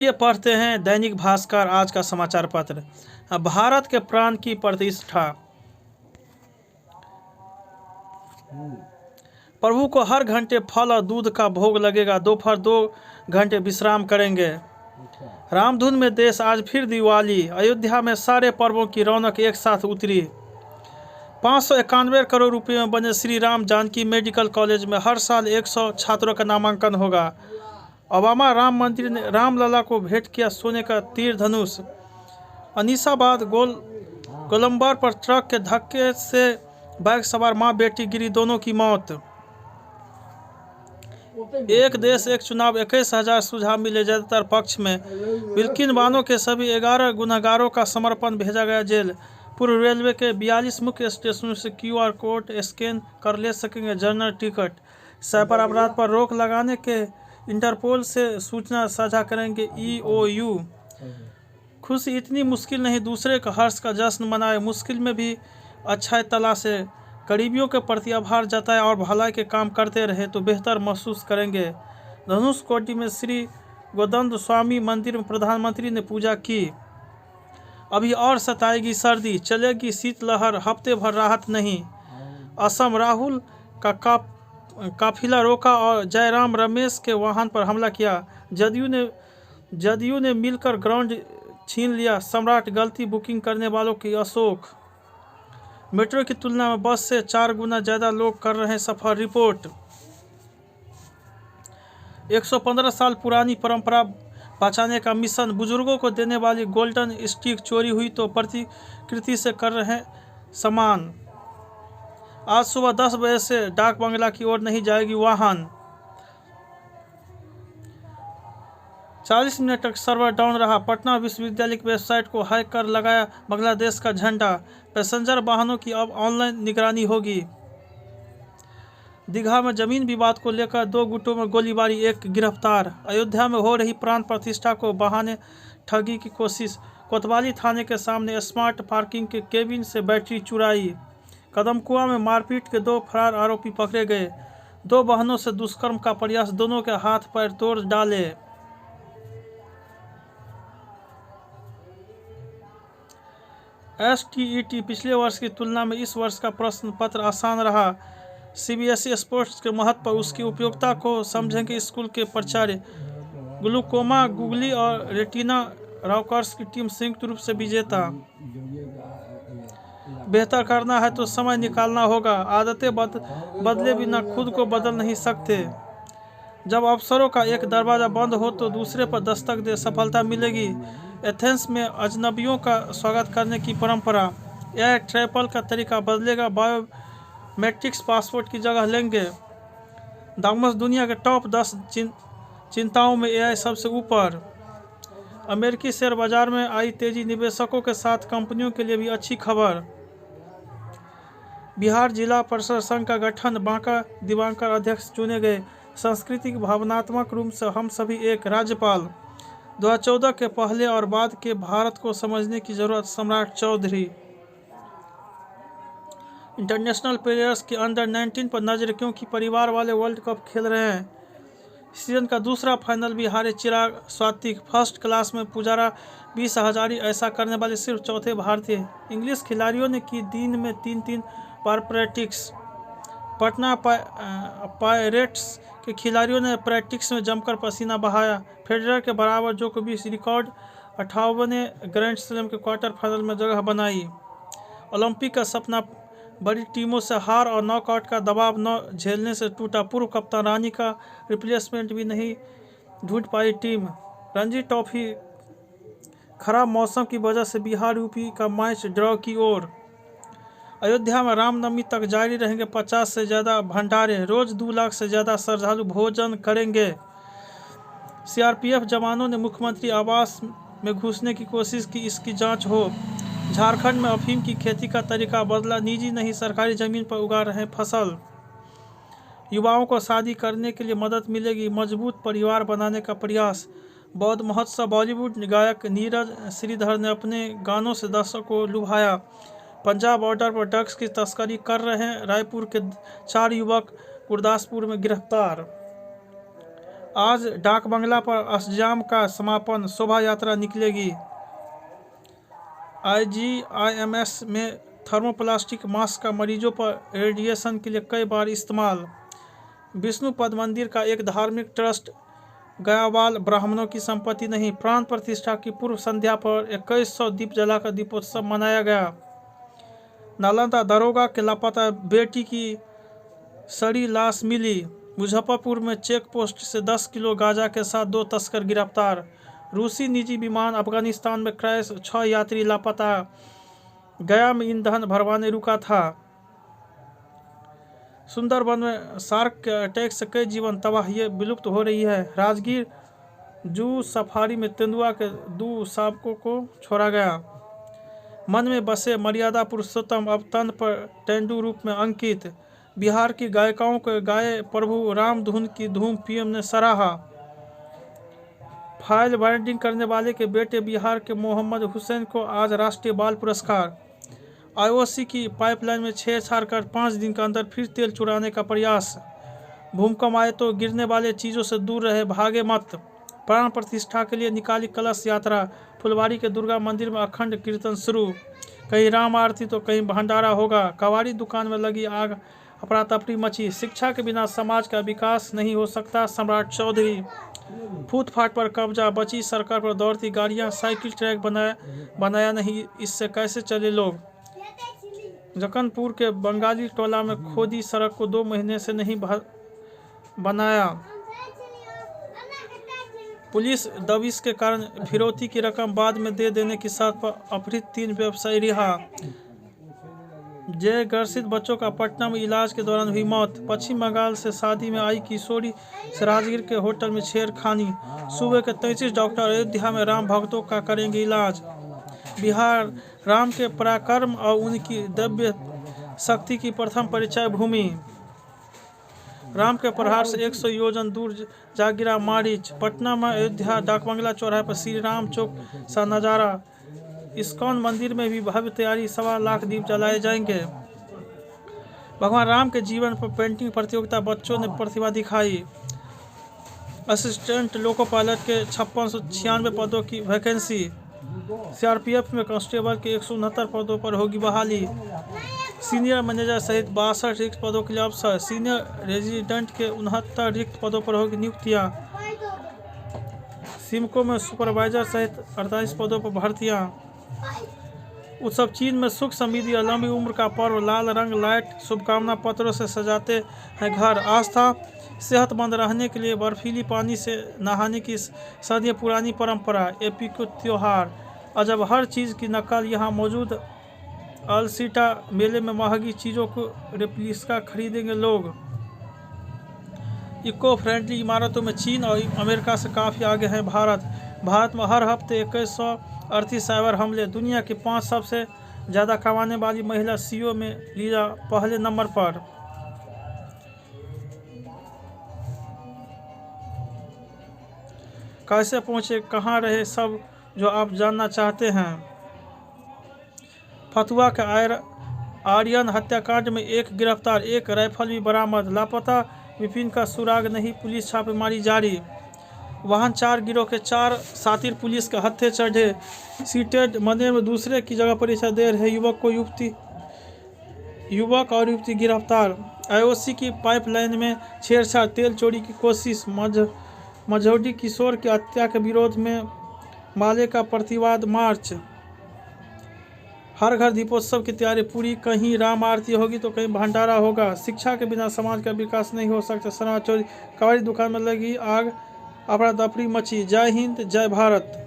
ये पढ़ते हैं दैनिक भास्कर आज का समाचार पत्र। भारत के प्राण की प्रतिष्ठा। प्रभु को हर घंटे फल और दूध का भोग लगेगा। दोपहर 2 घंटे विश्राम करेंगे। रामधुन में देश, आज फिर दिवाली। अयोध्या में सारे पर्वों की रौनक एक साथ उतरी। 591 करोड़ रुपए में बने श्री राम जानकी मेडिकल कॉलेज में हर साल 100 छात्रों का नामांकन होगा। ओबामा राम मंदिर ने रामलला को भेंट किया सोने का तीर धनुष। अनीसाबाद गोलंबर पर ट्रक के धक्के से बाइक सवार मां बेटी गिरी, दोनों की मौत। एक देश एक चुनाव, 21,000 सुझाव मिले ज्यादातर पक्ष में। बिल्किन बानो के सभी 11 गुनहगारों का समर्पण, भेजा गया जेल। पूर्व रेलवे के 42 मुख्य स्टेशनों से QR कोड स्कैन कर ले सकेंगे जनरल टिकट। साइबर अपराध पर रोक लगाने के इंटरपोल से सूचना साझा करेंगे EOU। खुशी इतनी मुश्किल नहीं, दूसरे का हर्ष का जश्न मनाए। मुश्किल में भी अच्छाई तलाशे, करीबियों के प्रति आभार जताए और भलाई के काम करते रहे तो बेहतर महसूस करेंगे। धनुषकोटी में श्री गोदंड स्वामी मंदिर में प्रधानमंत्री ने पूजा की। अभी और सताएगी सर्दी, चलेगी शीतलहर, हफ्ते भर राहत नहीं। असम, राहुल का काफिला रोका और जयराम रमेश के वाहन पर हमला किया। जदयू ने मिलकर ग्राउंड छीन लिया। सम्राट, गलती बुकिंग करने वालों की अशोक। मेट्रो की तुलना में बस से 4 गुना ज्यादा लोग कर रहे हैं सफर, रिपोर्ट। 115 साल पुरानी परंपरा बचाने का मिशन। बुजुर्गों को देने वाली गोल्डन स्टिक चोरी हुई तो प्रतिकृति से कर रहे समान। आज सुबह 10 बजे से डाक बंगला की ओर नहीं जाएगी वाहन। 40 मिनट तक सर्वर डाउन रहा। पटना विश्वविद्यालय की वेबसाइट को हैक कर लगाया बांग्लादेश का झंडा। पैसेंजर वाहनों की अब ऑनलाइन निगरानी होगी। दीघा में जमीन विवाद को लेकर 2 गुटों में गोलीबारी, 1 गिरफ्तार। अयोध्या में हो रही प्राण प्रतिष्ठा को बहाने ठगी की कोशिश। कोतवाली थाने के सामने स्मार्ट पार्किंग के केबिन से बैटरी चुराई। कदमकुआं में मारपीट के 2 फरार आरोपी पकड़े गए। 2 बहनों से दुष्कर्म का प्रयास, दोनों के हाथ पैर तोड़ डाले। STET पिछले वर्ष की तुलना में इस वर्ष का प्रश्न पत्र आसान रहा। CBSE स्पोर्ट्स के महत्व पर उसकी उपयोगिता को समझेंगे स्कूल के प्राचार्य। ग्लूकोमा, गूगली और रेटिना रॉकर्स की टीम संयुक्त रूप से विजेता। बेहतर करना है तो समय निकालना होगा। आदतें बदले बिना खुद को बदल नहीं सकते। जब अवसरों का एक दरवाजा बंद हो तो दूसरे पर दस्तक दे, सफलता मिलेगी। एथेंस में अजनबियों का स्वागत करने की परंपरा। एयर ट्रैवल का तरीका बदलेगा, बायोमेट्रिक्स पासपोर्ट की जगह लेंगे। दामस, दुनिया के टॉप 10 चिंताओं में AI सबसे ऊपर। अमेरिकी शेयर बाजार में आई तेजी, निवेशकों के साथ कंपनियों के लिए भी अच्छी खबर। बिहार जिला परिषद संघ का गठन, बांका दिवाकर अध्यक्ष चुने गए। सांस्कृतिक भावनात्मक रूप से हम सभी एक। राज्यपाल, 2014 के पहले और बाद के भारत को समझने की जरूरत, सम्राट चौधरी। इंटरनेशनल प्लेयर्स की अंडर-19 पर नजर क्योंकि परिवार वाले वर्ल्ड कप खेल रहे हैं। सीजन का दूसरा फाइनल भी हारे चिराग स्वातिक। फर्स्ट क्लास में पुजारा 20 हजारी, ऐसा करने वाले सिर्फ चौथे भारतीय। इंग्लिश खिलाड़ियों ने की दिन में 3 बार प्रैक्टिस। पटना पायरेट्स के खिलाड़ियों ने प्रैक्टिस में जमकर पसीना बहाया। फेडरर के बराबर जोकोविच रिकॉर्ड 58वें ग्रैंड स्लैम के क्वार्टर फाइनल में जगह बनाई। ओलंपिक का सपना बड़ी टीमों से हार और नॉकआउट का दबाव न झेलने से टूटा। पूर्व कप्तान रानी का रिप्लेसमेंट भी नहीं ढूंढ पाई टीम। रणजी ट्रॉफी, खराब मौसम की वजह से बिहार यूपी का मैच ड्रॉ की ओर। अयोध्या में रामनवमी तक जारी रहेंगे 50 से ज़्यादा भंडारे। रोज 2 लाख से ज़्यादा श्रद्धालु भोजन करेंगे। CRPF जवानों ने मुख्यमंत्री आवास में घुसने की कोशिश की, इसकी जांच हो। झारखंड में अफीम की खेती का तरीका बदला, निजी नहीं सरकारी जमीन पर उगा रहे हैं फसल। युवाओं को शादी करने के लिए मदद मिलेगी, मजबूत परिवार बनाने का प्रयास। बौद्ध महोत्सव, बॉलीवुड गायक नीरज श्रीधर ने अपने गानों से दर्शकों को लुभाया। पंजाब बॉर्डर पर ड्रग्स की तस्करी कर रहे हैं रायपुर के 4 युवक, गुरदासपुर में गिरफ्तार। आज डाक बंगला पर अष्टयाम का समापन, शोभा यात्रा निकलेगी। IGIMS में थर्मोप्लास्टिक मास्क का मरीजों पर रेडिएशन के लिए कई बार इस्तेमाल। विष्णुपद मंदिर का एक धार्मिक ट्रस्ट गयावाल ब्राह्मणों की संपत्ति नहीं। प्राण प्रतिष्ठा की पूर्व संध्या पर 2100 दीप जलाकर दीपोत्सव मनाया गया। नालंदा दरोगा के लापता बेटी की सड़ी लाश मिली। मुजफ्फरपुर में चेक पोस्ट से 10 किलो गांजा के साथ 2 तस्कर गिरफ्तार। रूसी निजी विमान अफगानिस्तान में क्रैश, 6 यात्री लापता। गया में ईंधन भरवाने रुका था। सुंदरबन में शार्क के अटैक से कई जीवन तबाह, ये विलुप्त हो रही है। राजगीर जू सफारी में तेंदुआ के 2 शावकों को छोड़ा गया। मन में बसे मर्यादा पुरुषोत्तम अब तन पर तेंदु रूप में अंकित। बिहार की गायिकाओं को गाए प्रभु राम धुन की धूम, पीएम ने सराहा। फाइल बाइंडिंग करने वाले के बेटे बिहार के मोहम्मद हुसैन को आज राष्ट्रीय बाल पुरस्कार। IOC की पाइपलाइन में छेड़छाड़ कर 5 दिन के अंदर फिर तेल चुराने का प्रयास। भूकंप आए तो गिरने वाले चीज़ों से दूर रहे, भागे मत। प्राण प्रतिष्ठा के लिए निकाली कलश यात्रा। फुलवारी के दुर्गा मंदिर में अखंड कीर्तन शुरू। कहीं राम आरती तो कहीं भंडारा होगा। कबाड़ी दुकान में लगी आग, अफरा तफरी मची। शिक्षा के बिना समाज का विकास नहीं हो सकता, सम्राट चौधरी। फूटपाथ पर कब्जा, बची सरकार पर दौड़ती गाड़ियां। साइकिल ट्रैक बनाया नहीं, इससे कैसे चले लोग। जक्कनपुर के बंगाली टोला में खोदी सड़क को 2 महीने से नहीं बनाया। पुलिस दबिश के कारण फिरौती की रकम बाद में दे देने की शर्त पर अपहृत 3 व्यवसायी रिहा। जय ग्रसित बच्चों का पटना में इलाज के दौरान हुई मौत। पश्चिम बंगाल से शादी में आई किशोरी से राजगीर के होटल में छेड़खानी। सूबे के 33 डॉक्टर अयोध्या में राम भक्तों का करेंगे इलाज। बिहार राम के पराक्रम और उनकी दिव्य शक्ति की प्रथम परिचय भूमि। राम के प्रहार से 100 योजन दूर जा गिरा मारीच। पटना में अयोध्या डाकबंगला चौराहे पर श्री राम चौक सा नजारा। इस्कॉन मंदिर में भी भव्य तैयारी, 1.25 लाख दीप जलाए जाएंगे। भगवान राम के जीवन पर पेंटिंग प्रतियोगिता, बच्चों ने प्रतिभा दिखाई। असिस्टेंट लोको पायलट के 5696 पदों की वैकेंसी। CRPF में कांस्टेबल के 169 पदों पर होगी बहाली। सीनियर मैनेजर सहित 62 रिक्त पदों के लिए अवसर। सीनियर रेजिडेंट के 69 रिक्त पदों पर होगी नियुक्तियां। सिमको में सुपरवाइजर सहित 48 पदों पर भर्तियां। उत्सव चीन में सुख समृद्धि और लंबी उम्र का पर्व। लाल रंग, लाइट, शुभकामना पत्रों से सजाते हैं घर। आस्था, सेहतमंद रहने के लिए बर्फीली पानी से नहाने की सदियों पुरानी परंपरा। एपी को त्योहार। अजब हर चीज़ की नकल यहाँ मौजूद। अलसीटा मेले में महंगी चीज़ों को रेप्लिका खरीदेंगे लोग। इको फ्रेंडली इमारतों में चीन और अमेरिका से काफ़ी आगे है भारत में हर हफ्ते 2100 अर्थी साइबर हमले। दुनिया की 5 सबसे ज़्यादा कमाने वाली महिला CEO में लीजा पहले नंबर पर। कैसे पहुँचे, कहाँ रहे, सब जो आप जानना चाहते हैं। फतुआ के आर्यन हत्याकांड में 1 गिरफ्तार, 1 राइफल भी बरामद। लापता विपिन का सुराग नहीं, पुलिस छापेमारी जारी। वाहन 4 गिरोह के 4 साथी पुलिस के हत्थे चढ़े। सीटेड मंदिर में दूसरे की जगह परीक्षा दे रहे युवक और युवती गिरफ्तार। IOC की पाइपलाइन में छेड़छाड़, तेल चोरी की कोशिश। मझौडी किशोर की हत्या के विरोध में माले का प्रतिवाद मार्च। हर घर दीपोत्सव की तैयारी पूरी, कहीं राम आरती होगी तो कहीं भंडारा होगा। शिक्षा के बिना समाज का विकास नहीं हो सकता, सम्राट चौधरी। कबाड़ी दुकान में लगी आग, अफरा तफरी मची। जय हिंद, जय भारत।